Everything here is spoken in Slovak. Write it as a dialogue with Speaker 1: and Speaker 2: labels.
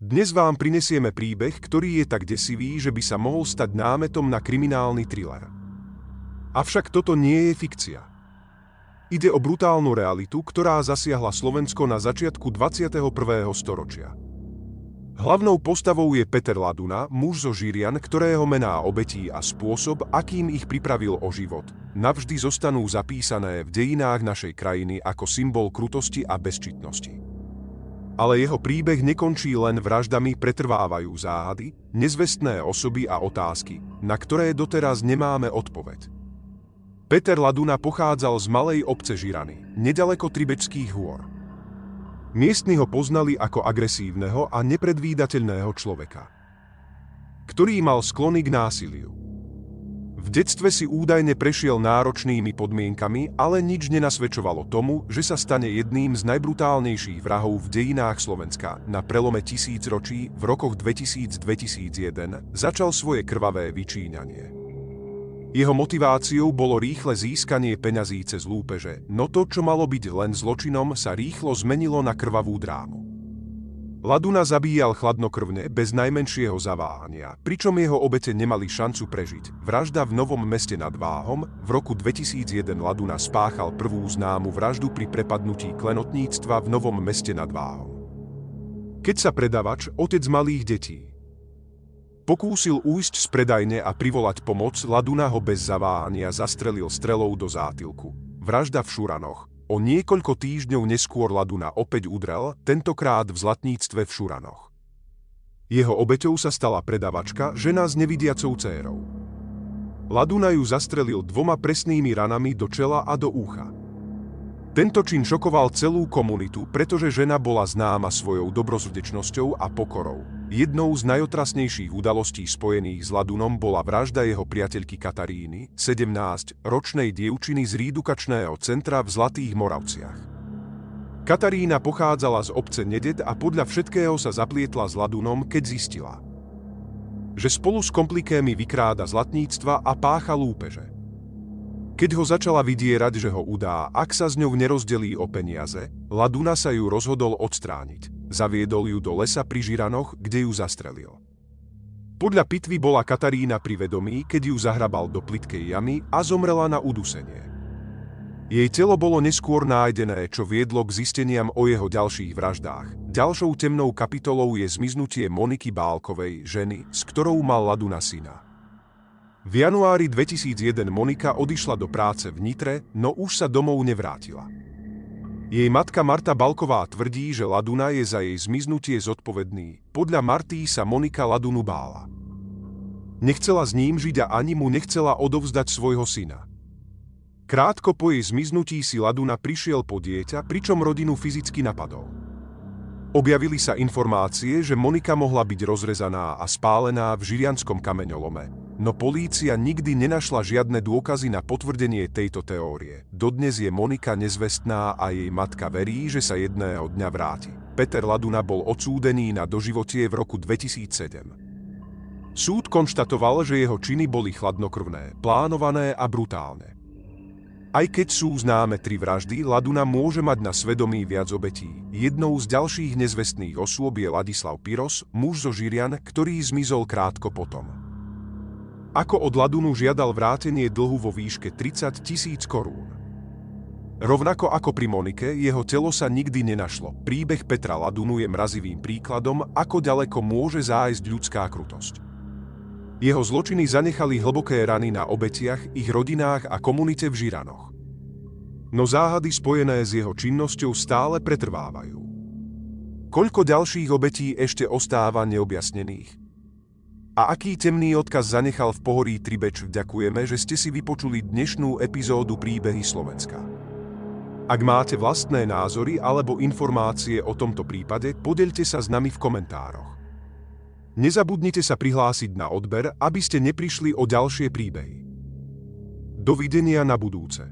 Speaker 1: Dnes vám prinesieme príbeh, ktorý je tak desivý, že by sa mohol stať námetom na kriminálny thriller. Avšak toto nie je fikcia. Ide o brutálnu realitu, ktorá zasiahla Slovensko na začiatku 21. storočia. Hlavnou postavou je Peter Laduna, muž zo Žirian, ktorého mená obetí a spôsob, akým ich pripravil o život, navždy zostanú zapísané v dejinách našej krajiny ako symbol krutosti a bezčitnosti. Ale jeho príbeh nekončí len vraždami, pretrvávajú záhady, nezvestné osoby a otázky, na ktoré doteraz nemáme odpoveď. Peter Laduna pochádzal z malej obce Žirany, nedaleko Tribečských hôr. Miestni ho poznali ako agresívneho a nepredvídateľného človeka, ktorý mal sklony k násiliu. V detstve si údajne prešiel náročnými podmienkami, ale nič nenasvedčovalo tomu, že sa stane jedným z najbrutálnejších vrahov v dejinách Slovenska. Na prelome tisícročí v rokoch 2000-2001 začal svoje krvavé vyčíňanie. Jeho motiváciou bolo rýchle získanie peňazí cez lúpeže, no to, čo malo byť len zločinom, sa rýchlo zmenilo na krvavú drámu. Laduna zabíjal chladnokrvne, bez najmenšieho zaváhania, pričom jeho obete nemali šancu prežiť. Vražda v Novom Meste nad Váhom. V roku 2001 Laduna spáchal prvú známu vraždu pri prepadnutí klenotníctva v Novom Meste nad Váhom. Keď sa predavač, otec malých detí, pokúsil újsť z predajne a privolať pomoc, Laduna ho bez zaváhania zastrelil strelou do zátilku. Vražda v Šuranoch. O niekoľko týždňov neskôr Laduna opäť udrel, tentokrát v Zlatníctve v Šuranoch. Jeho obeťou sa stala predavačka, žena s nevidiacou dcérou. Laduna ju zastrelil 2 presnými ranami do čela a do ucha. Tento čin šokoval celú komunitu, pretože žena bola známa svojou dobrosrdečnosťou a pokorou. Jednou z najotrasnejších udalostí spojených s Ladunom bola vražda jeho priateľky Kataríny, 17-ročnej dievčiny z reedukačného centra v Zlatých Moravciach. Katarína pochádzala z obce Nedet a podľa všetkého sa zaplietla s Ladunom, keď zistila, že spolu s komplikémi vykráda zlatníctva a pácha lúpeže. Keď ho začala vydierať, že ho udá, ak sa s ňou nerozdelí o peniaze, Laduna sa ju rozhodol odstrániť. Zaviedol ju do lesa pri Žiranoch, kde ju zastrelil. Podľa pitvy bola Katarína pri vedomí, keď ju zahrabal do plytkej jamy a zomrela na udusenie. Jej telo bolo neskôr nájdené, čo viedlo k zisteniam o jeho ďalších vraždách. Ďalšou temnou kapitolou je zmiznutie Moniky Bálkovej, ženy, s ktorou mal Laduna syna. V januári 2001 Monika odišla do práce v Nitre, no už sa domov nevrátila. Jej matka Marta Balková tvrdí, že Laduna je za jej zmiznutie zodpovedný. Podľa Marty sa Monika Ladunu bála. Nechcela s ním žiť a ani mu nechcela odovzdať svojho syna. Krátko po jej zmiznutí si Laduna prišiel po dieťa, pričom rodinu fyzicky napadol. Objavili sa informácie, že Monika mohla byť rozrezaná a spálená v žirianskom kameňolome, no polícia nikdy nenašla žiadne dôkazy na potvrdenie tejto teórie. Dodnes je Monika nezvestná a jej matka verí, že sa jedného dňa vráti. Peter Laduna bol odsúdený na doživotie v roku 2007. Súd konštatoval, že jeho činy boli chladnokrvné, plánované a brutálne. Aj keď sú známe 3 vraždy, Laduna môže mať na svedomí viac obetí. Jednou z ďalších nezvestných osôb je Ladislav Piros, muž zo Žirian, ktorý zmizol krátko potom. Ako od Ladunu žiadal vrátenie dlhu vo výške 30 000 korún. Rovnako ako pri Monike, jeho telo sa nikdy nenašlo. Príbeh Petra Ladunu je mrazivým príkladom, ako ďaleko môže zájsť ľudská krutosť. Jeho zločiny zanechali hlboké rany na obetiach, ich rodinách a komunite v Žiranoch. No záhady spojené s jeho činnosťou stále pretrvávajú. Koľko ďalších obetí ešte ostáva neobjasnených? A aký temný odkaz zanechal v pohorí Tribeč? Ďakujeme, že ste si vypočuli dnešnú epizódu Príbehy Slovenska. Ak máte vlastné názory alebo informácie o tomto prípade, podeľte sa s nami v komentároch. Nezabudnite sa prihlásiť na odber, aby ste neprišli o ďalšie príbehy. Dovidenia na budúce.